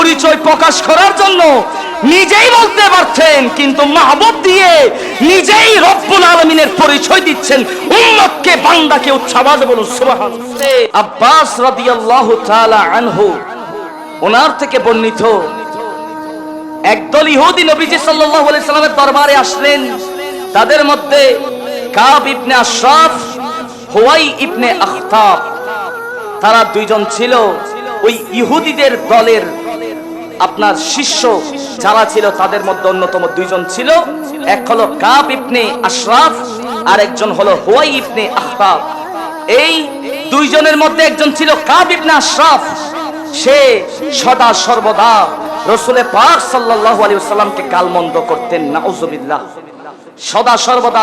পরিচয় প্রকাশ করার জন্য নিজেই বলতে পারতেন, কিন্তু মাহবুব দিয়ে নিজেই রব্বুল আলামিনের পরিচয় দিচ্ছেন উম্মতকে, বান্দাকে। উচ্চ আওয়াজে বলুন সুবহানাল্লাহ। আব্বাস রাদিয়াল্লাহু তাআলা আনহু ওনার থেকে বর্ণিত, একদল ইহুদি নবীজি সাল্লাল্লাহু আলাইহি সাল্লামের দরবারে আসলেন। তাদের মধ্যে কাব ইবনে আশরাফ, হুয়াই ইবনে আখতাব, তারা দুইজন ছিল ওই ইহুদিদের দলের আপনার শিষ্য যারা ছিল, তাদের মধ্যে অন্যতম দুইজন ছিল। এক হলো কাব ইবনে আশরাফ, আর একজন হলো হুয়াই ইবনে আখতাব। এই দুইজনের মধ্যে একজন ছিল কাব ইবনে আশরাফ। সে সদা সর্বদা রাসূল পাক সাল্লাল্লাহু আলাইহি ওয়াসাল্লামকে গালমন্দ করতেন, নাউযুবিল্লাহ। সদা সর্বদা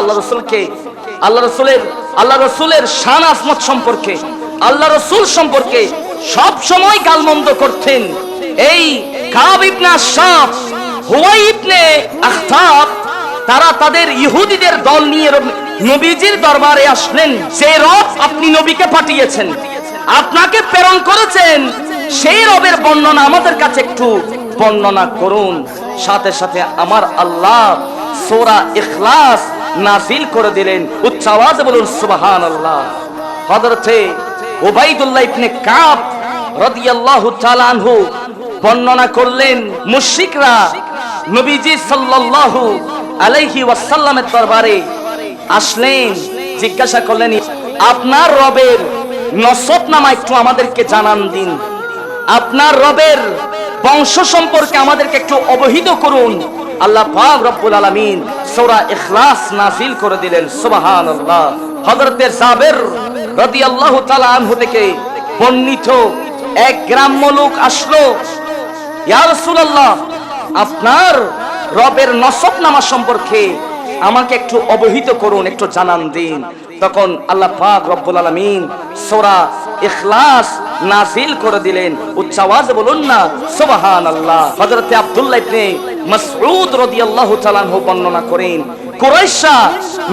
আল্লাহ রাসূলের শান আজমত সম্পর্কে, আল্লাহ রাসূল সম্পর্কে সব সময় গালমন্দ করতেন। এই কাব ইবনে আশরাফ, হুয়াই ইবনে আখতাব, তারা তাদের ইহুদিদের দল নিয়ে নবীজির দরবারে আসলেন। যে রব আপনি নবীকে পাঠিয়েছেন, আপনাকে প্রেরণ করেছেন, সেই রবের বর্ণনা আমাদের কাছে একটু বর্ণনা করুন। সাথে সাথে আমার আল্লাহ সূরা ইখলাস নাযিল করে দিলেন। উচ্চ আওয়াজে বলুন সুবহানাল্লাহ। হযরতে উবাইদুল্লাহ ইবনে কাব রাদিয়াল্লাহু তাআলা আনহু বর্ণনা করলেন, মুশরিকরা নবীজি সাল্লাল্লাহু আলাইহি ওয়াসাল্লামের দরবারে আসলেন, জিজ্ঞাসা করলেন, আপনার রবের নসবনামা একটু আমাদেরকে জানান দিন, আপনার রবের বংশ সম্পর্কে আমাদেরকে একটু অবহিত করুন। আল্লাহ পাক রব্বুল আলামিন সূরা ইখলাস নাযিল করে দিলেন। সুবহানাল্লাহ। হযরতে জাবের রাদিয়াল্লাহু তাআলা আনহু থেকে বর্ণিত, এক গ্রাম্য লোক আসলো, ইয়া রাসূলুল্লাহ, আপনার রবের নসবনামা সম্পর্কে আমাকে একটু অবহিত করুন, একটু জানান দিন। তখন আল্লাহ পাক রব্বুল আলামিন সূরা ইখলাস নাযিল করে দিলেন। উচ্চ আওয়াজে বলুন না সুবহানাল্লাহ। হযরতে আব্দুল্লাহ ইবনে মাসউদ রাদিয়াল্লাহু তাআলা আনহু বর্ণনা করেন, কুরাইশরা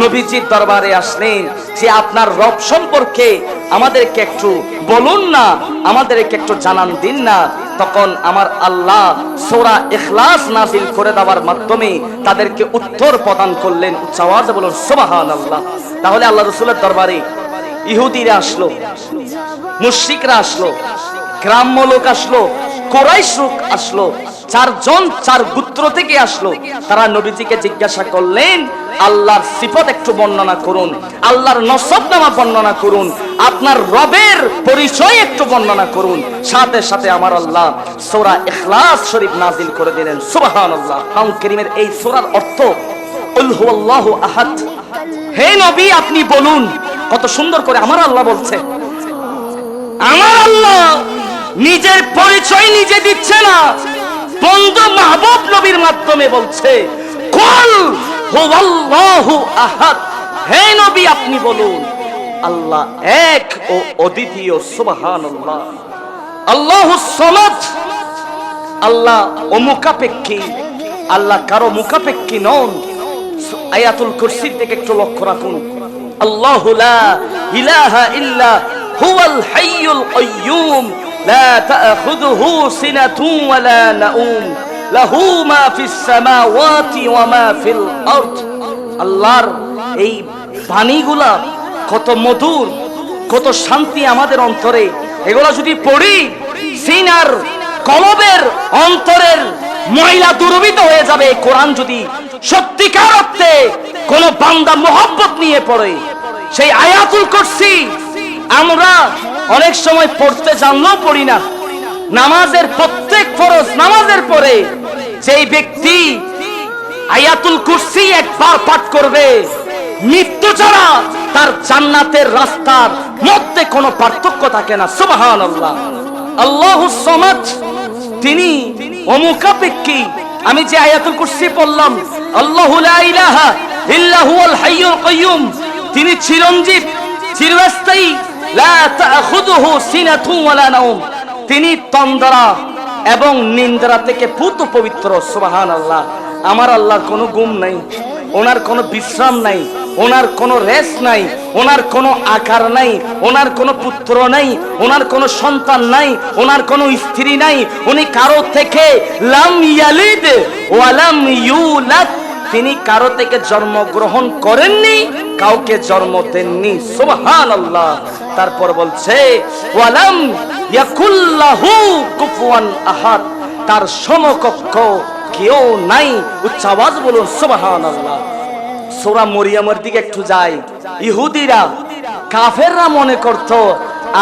নবীজির দরবারে আসলেন যে আপনার রব সম্পর্কে আমাদেরকে একটু বলুন না, আমাদেরকে একটু জানান দিন না। তখন আমার আল্লাহ সূরা ইখলাস নাযিল করে দেওয়ার মাধ্যমে তাদেরকে উত্তর প্রদান করলেন। উচ্চ আওয়াজে বলুন সুবহানাল্লাহ। তাহলে আল্লাহ রাসূলের দরবারে ইহুদিরা আসলো, মুশরিকরা আসলো, গ্রাম্য লোক আসলো, কুরাইশ লোক আসলো, চারজন চার গোত্র থেকে আসলো। তারা নবীজিকে জিজ্ঞাসা করলেন, আল্লাহর সিফত একটু বর্ণনা করুন, আল্লাহর নসবনামা বর্ণনা করুন, আপনার রবের পরিচয় একটু বর্ণনা করুন। সাথে সাথে আমার আল্লাহ সূরা ইখলাস শরীফ নাযিল করে দিলেন। সুবহানাল্লাহ। কোরআন কারীমের এই সূরার অর্থ কুল হুয়াল্লাহু আহাদ। হে নবী, আপনি বলুন। কত সুন্দর করে আমার আল্লাহ বলছে। আমার আল্লাহ নিজের পরিচয় নিজে দিচ্ছে না, বন্ধু মাহবুব নবীর মাধ্যমে বলছে, কুল হুয়াল্লাহু আহাদ। হে নবী, আপনি বলুন, আল্লাহ এক ও অদ্বিতীয়। সুবহানাল্লাহ। আল্লাহুস সামাদ, আল্লাহ অমুখাপেক্ষী, আল্লাহ কারো মুখাপেক্ষী নন। আয়াতুল কুরসির দিকে একটু লক্ষ্য রাখুন। আল্লাহু লা ইলাহা ইল্লা হুয়াল হাইয়ুল কাইয়্যুম লা তা'খুযুহু সিনাতুন ওয়া লা নাউম লাহু মা ফিস সামাওয়াতি ওয়া মা ফিল আরদ। আল্লাহর এই বাণীগুলা কত মধুর, কত শান্তি আমাদের অন্তরে। এগুলা যদি পড়ি, সিনার কলবের অন্তরের ময়লা দুরবিত হয়ে যাবে। কোরআন যদি সত্যিকার অর্থে কোন বান্দা মোহাব্বত নিয়ে পড়ে, সেই আয়াতুল কুরসি আমরা অনেক সময় পড়তে জানলেও পড়ি না। নামাজের প্রত্যেক ফরজ নামাজের পরে যেই ব্যক্তি আয়াতুল কুরসি একবার পাঠ করবে, মৃত্যু ছাড়া তার জান্নাতের রাস্তার মধ্যে কোনো পার্থক্য থাকে না। সুবহানাল্লাহ। আল্লাহুস সামাদ, তিনি অমুখাপেক্ষী। আমি যে আয়াতুল কুরসি পড়লাম, আল্লাহু লা ইলাহা ইল্লা হুয়াল হাইয়ুল কাইয়্যুম, তিনি চিরঞ্জীব, চিরস্থায়ী। লা তা'খুযুহু সিনাতুন ওয়া লা নাওম, তিনি তন্দ্রা এবং নিন্দ্রা থেকে পূত পবিত্র। সুবহানাল্লাহ। আমার আল্লাহর কোনো ঘুম নাই, ওনার কোনো বিশ্রাম নাই, ওনার কোনো রেস নাই, ওনার কোনো আকার নাই, ওনার কোনো পুত্র নাই, ওনার কোনো সন্তান নাই, ওনার কোনো স্ত্রী নাই, উনি কারো থেকে লাম ইয়ালিদ ওয়া লাম ইউলাদ, তিনি কারো থেকে জন্মগ্রহণ করেননি, কাউকে জন্ম দেননি। সুবহানাল্লাহ। তারপর বলছে ওয়ালাম ইয়াকুল্লাহু কুফুয়ান আহাদ, তার সমকক্ষ কেউ নাই। উচ্চ আওয়াজ বলুন সুবহানাল্লাহ। সূরা মরিয়মের দিকে একটু যাই। ইহুদিরা কাফেররা মনে করত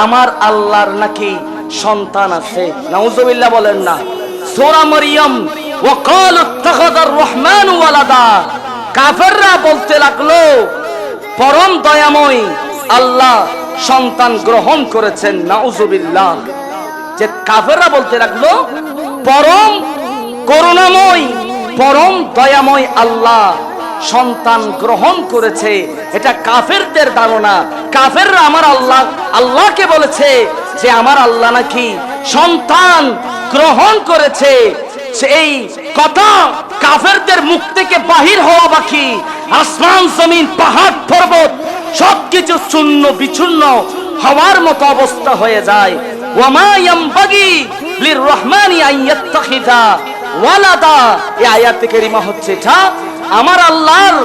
আমার আল্লাহর নাকি সন্তান আছে। নাউজুবিল্লাহ বলেন না। সূরা মরিয়ম ওয়াকালু ইত্তাখাযার রহমানু ওয়ালাদা, কাফেররা বলতে লাগলো পরম দয়াময় আল্লাহ সন্তান গ্রহণ করেছেন। নাউজুবিল্লাহ। যে কাফেররা বলতে লাগলো পরম করুণাময় পরম দয়াময় আল্লাহ সন্তান গ্রহণ করেছে, এটা কাফেরদের ধারণা। কাফেররা আমার আল্লাহকে বলেছে যে আমার আল্লাহ নাকি সন্তান গ্রহণ করেছে। সেই কথা কাফেরদের মুখ থেকে বাহির হওয়া বাকি, আসমান জমিন পাহাড় পর্বত সবকিছু চূর্ণ বিচূর্ণ হওয়ার মতো অবস্থা হয়ে যায়। ওয়ামা ইয়ামবাগি লিররহমানি আন ইয়াত্তাখিযা ওয়ালাদা, এই আয়াতে কারিমা হচ্ছে এটা আমার আল্লাহর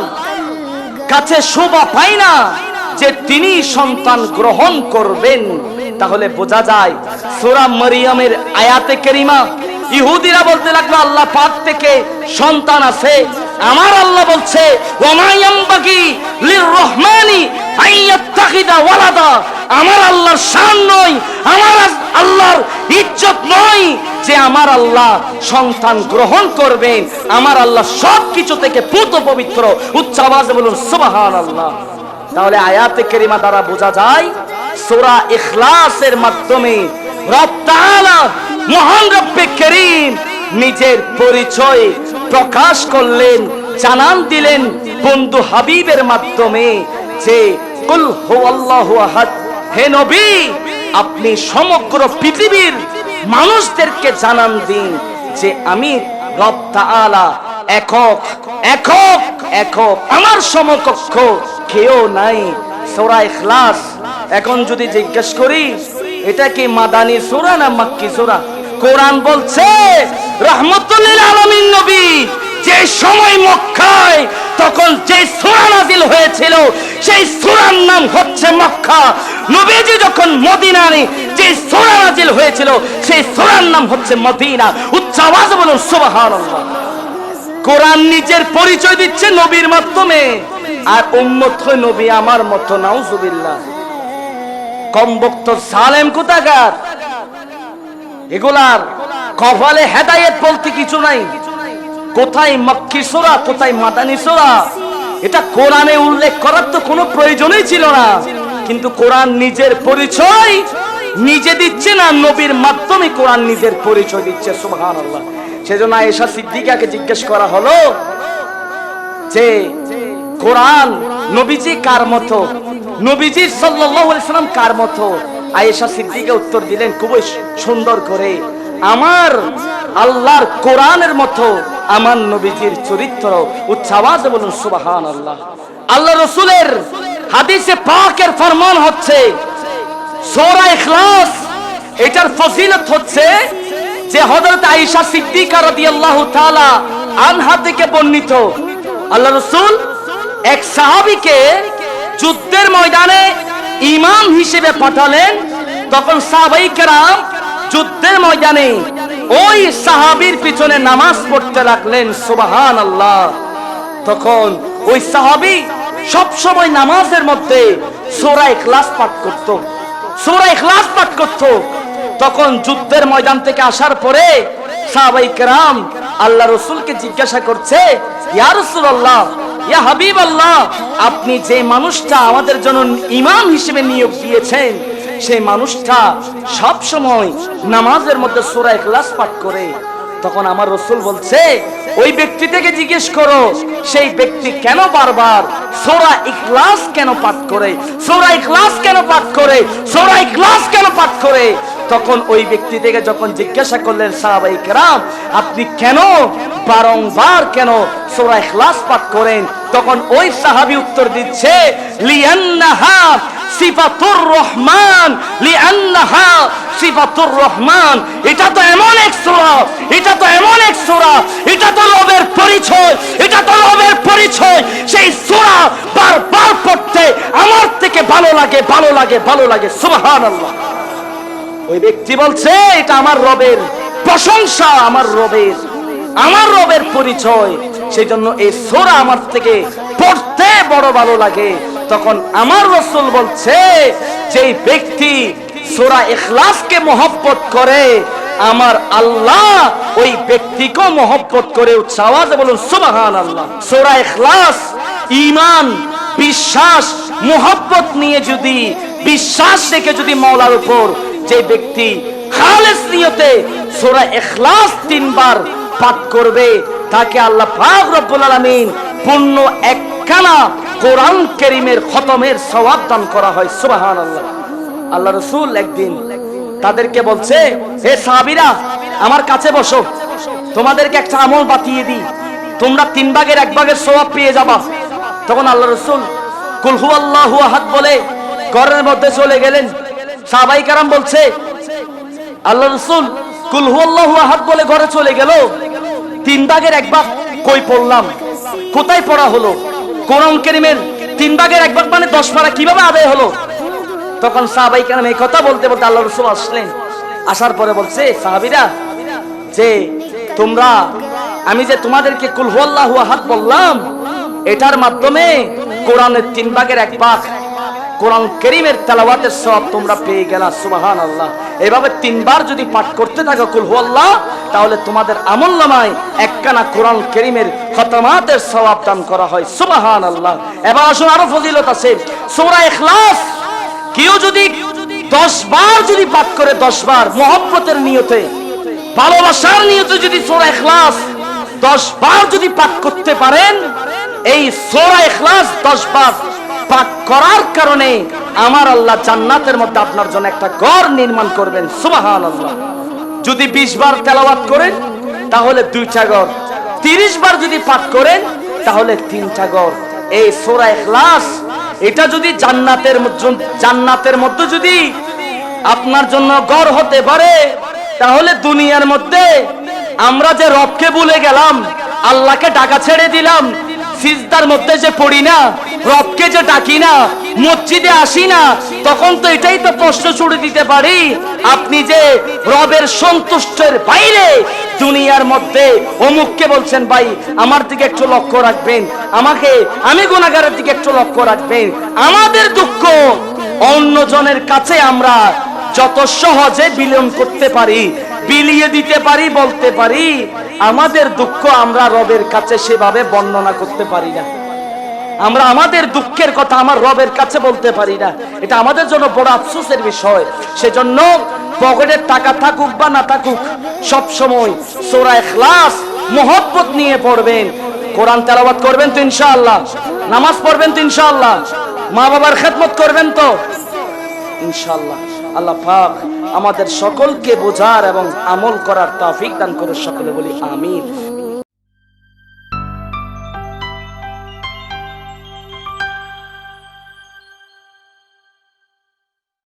কাছে শোভা পায় না যে তিনি সন্তান গ্রহণ করবেন। তাহলে বোঝা যায় সূরা মরিয়মের আয়াতে কারিমা ইহুদিরা বলতে লাগলো আল্লাহ পাক থেকে সন্তান আছে, আমার আল্লাহ বলছে ওয়ামা ইয়ামবাগি লিররহমানি আন ইয়াত্তাখিযা ওয়ালাদা, আমার আল্লাহর শান নয়, আমার আল্লাহর ইজ্জত নয় যে আমার আল্লাহ সন্তান গ্রহণ করবেন। আমার আল্লাহ সবকিছু থেকে পুত পবিত্র। উচ্চ আওয়াজে বলুন সুবহানাল্লাহ। তাহলে আয়াতে কারিমা দ্বারা বোঝা যায় সূরা ইখলাসের মাধ্যমে রব তাআলা মহান রব্বে কারীম নিজের পরিচয় প্রকাশ করলেন, জানান দিলেন বন্ধু হাবিবের মাধ্যমে যে কুল হুয়াল্লাহু আহাদ, হে নবী আপনি সমগ্র পৃথিবীর মানুষদেরকে জানান দিন যে আমি রব তাআলা একক একক একক, আমার সমকক্ষ কেউ নাই। সূরা ইখলাস। এখন যদি জিজ্ঞেস করি এটা কি মাদানী সূরা না মাক্কি সূরা? কোরআন বলছে রাহমাতুল লিল আলামিন নবী যে সময় মক্কায় তখন যে সূরা নাযিল হয়েছিল সেই সূরার নাম হচ্ছে মক্কা। নবীজি যখন মদিনায় যে সূরা নাযিল হয়েছিল সেই সূরার নাম হচ্ছে মদিনা। উচ্চ আওয়াজে বলুন সুবহানাল্লাহ। কোরআন নিজের পরিচয় দিচ্ছে নবীর মাধ্যমে, আর উম্মত হয় নবী আমার মতো। নাউজুবিল্লাহ। কম বক্ত সালেম কোথাকার, এগুলার কপালে হেদায়েত বলতে কিছু নাই। কোথায় মক্কি সূরা, কোথায় মাদানী সূরা, এটা কোরআনে উল্লেখ করার তো কোনো প্রয়োজনই ছিল না। কিন্তু কোরআন নিজের পরিচয় নিজে দিচ্ছে না, নবীর মাধ্যমে কোরআন নিজের পরিচয় দিচ্ছে। সুবহানাল্লাহ। সেজন্য আয়েশা সিদ্দিকাকে জিজ্ঞেস করা হলো যে কোরআন নবীজি কার মতো, নবীজি সাল্লাল্লাহু আলাইহি সাল্লাম কার মতো? আয়েশা সিদ্দিকা উত্তর দিলেন খুবই সুন্দর করে, আমার আল্লাহর কোরআনের মতো আমার নবীজির চরিত্র। উচ্চ আওয়াজে বলুন সুবহানাল্লাহ। আল্লাহ রাসূলের হাদিসে পাকের ফরমান হচ্ছে সূরা ইখলাস, এটার ফজিলত হচ্ছে যে হযরত আয়েশা সিদ্দিকা রাদিয়াল্লাহু তাআলা আনহা থেকে বর্ণিত, আল্লাহ রাসূল এক সাহাবীকে যুদ্ধের ময়দানে ইমাম হিসেবে পাঠালেন। তখন সাহাবায়ে কেরাম যুদ্ধের ময়দানে ওই সাহাবীর পিছনে নামাজ পড়তে লাগলেন। সুবহানাল্লাহ। তখন ওই সাহাবী সব সময় নামাজের মধ্যে সূরা ইখলাস পাঠ করত, সূরা ইখলাস পাঠ করত। তখন যুদ্ধের ময়দান থেকে আসার পরে সাহাবায়ে কেরাম আল্লাহ রাসূলকে জিজ্ঞাসা করছে, ইয়া রাসূলুল্লাহ, ইয়া হাবিবাল্লাহ, আপনি যে মানুষটা আমাদের জন্য ইমাম হিসেবে নিয়োগ দিয়েছেন সেই মানুষটা সব সময় নামাজের মধ্যে সূরা ইখলাস পাঠ করে। তখন আমার রাসূল বলছে, ওই ব্যক্তি থেকে জিজ্ঞেস করো সেই ব্যক্তি কেন বারবার সূরা ইখলাস কেন পাঠ করে, সূরা ইখলাস কেন পাঠ করে, সূরা ইখলাস কেন পাঠ করে। তখন ওই ব্যক্তি থেকে যখন জিজ্ঞাসা করলেন সাহাবায়ে কেরাম, আপনি কেন বারংবার কেন সূরা ইখলাস পাঠ করেন? তখন ওই সাহাবী উত্তর দিচ্ছে, লিআন্নাহা সিফাতুর রহমান, লিআন্নাহা সিফাতুর রহমান। এটা তো এমন এক সূরা, এটা তো এমন এক সূরা, এটা তো রবের পরিচয়, এটা তো রবের পরিচয়। সেই সূরা বারবার পড়তে আমার থেকে ভালো লাগে, ভালো লাগে, ভালো লাগে। সুবহানাল্লাহ। ওই ব্যক্তি বলছে এটা আমার রবের প্রশংসা, আমার রবের পরিচয়, সেই জন্য এই সূরা আমার থেকে পড়তে বড় ভালো লাগে। তখন আমার রাসূল বলছে, যেই ব্যক্তি সূরা ইখলাসকে মহব্বত করে, আমার আল্লাহ ওই ব্যক্তিকেও মহব্বত করে। উচ্চ আওয়াজে বলুন সুবহানাল্লাহ। সূরা ইখলাস ঈমান, বিশ্বাস, মহব্বত নিয়ে যদি, বিশ্বাস রেখে যদি মাওলার উপর যে ব্যক্তি খালেস নিয়তে সূরা ইখলাস 3 বার পাঠ করবে, তাকে আল্লাহ পাক রব্বুল আলামিন পূর্ণ একখানা কোরআন কারীমের খতমের সওয়াব দান করা হয়। সুবহানাল্লাহ। আল্লাহ রাসূল একদিন তাদেরকে বলছে, হে সাহাবীরা আমার কাছে বসো, তোমাদেরকে একটা আমল বাতিয়ে দিই, তোমরা 3 ভাগের 1 ভাগের সওয়াব পেয়ে যাবা। তখন আল্লাহ রাসূল কুল হুয়াল্লাহু আহাদ বলে ঘরের মধ্যে চলে গেলেন। সাহাবায়ে কেরাম বলছে, আল্লাহ রাসূল কুল হুয়াল্লাহু আহাদ বলে ঘরে চলে গেল, 3 ভাগের 1 ভাগ কই পড়লাম, কোথায় পড়া হলো? কোরআন কারীমের 3 ভাগের 1 ভাগ মানে 10 পারা কিভাবে আদায় হলো? তখন সাহাবায়ে কেরাম এই কথা বলতে বলতে আল্লাহ রাসূল আসলেন। আসার পরে বলছে, সাহাবীরা, যে তোমরা, আমি যে তোমাদেরকে কুল হুয়াল্লাহু আহাদ বললাম, এটার মাধ্যমে কোরআনের 3 ভাগের 1 ভাগ কোরআন কারীমের তেলাওয়াতের সওয়াব তোমরা পেয়ে গেলা। সুবহানাল্লাহ। এভাবে 3 বার যদি পাঠ করতে থাকো কুল হুয়াল্লাহ, তাহলে তোমাদের আমলনামায় একখানা কোরআন কারীমের খতমাতের সওয়াব দান করা হয়। সুবহানাল্লাহ। এবার আসুন, আরো ফজিলত আছে। সূরা ইখলাস কেউ যদি 10 বার যদি পাঠ করে, 10 বার মহব্বতের নিয়তে, ভালোবাসার নিয়তে যদি সূরা ইখলাস 10 বার যদি পাঠ করতে পারেন, এই সূরা ইখলাস 10 বার পাঠ করার কারণে আমার আল্লাহ জান্নাতের মধ্যে আপনার জন্য একটা ঘর নির্মাণ করবেন। সুবহানাল্লাহ। যদি 20 বার তেলাওয়াত করেন তাহলে 2টা ঘর, 30 বার যদি পাঠ করেন তাহলে 3টা ঘর। এই সূরা ইখলাস এটা যদি জান্নাতের মধ্যে যদি আপনার জন্য ঘর হতে পারে, তাহলে দুনিয়ার মধ্যে আমরা যে রবকে ভুলে গেলাম, আল্লাহকে ডাকা ছেড়ে দিলাম, সিজদার মধ্যে যে পড়ি না, রবকে যে ডাকি না, মসজিদে আসি না, তখন তো এটাই তো প্রশ্ন ছুড়ে দিতে পারি, আপনি যে রবের সন্তুষ্টের বাইরে দুনিয়ার মধ্যে অমুককে বলছেন, ভাই আমার দিকে একটু লক্ষ্য রাখবেন, আমি গুনাহগারের দিকে একটু লক্ষ্য রাখবেন। আমাদের দুঃখ অন্যজনের কাছে আমরা যত সহজে বিলীন করতে পারি, বিলিয়ে দিতে পারি, বলতে পারি, আমাদের দুঃখ আমরা রবের কাছে সেভাবে বর্ণনা করতে পারি না। আমরা আমাদের দুঃখের কথা আমার রবের কাছে বলতে পারি না। এটা আমাদের জন্য বড় আফসোসের বিষয়। সেজন্য পকেটের টাকা থাকুক বা না থাকুক, সব সময় সূরা ইখলাস মহব্বত নিয়ে পড়বেন। কোরআন তেলাওয়াত করবেন তো ইনশাআল্লাহ, নামাজ পড়বেন তো ইনশাআল্লাহ, মা বাবার খেদমত করবেন তো ইনশাআল্লাহ। আল্লাহ পাক আমাদের সকলকে বোঝার এবং আমল করার তৌফিক দান করে। সকলে বলি আমিন।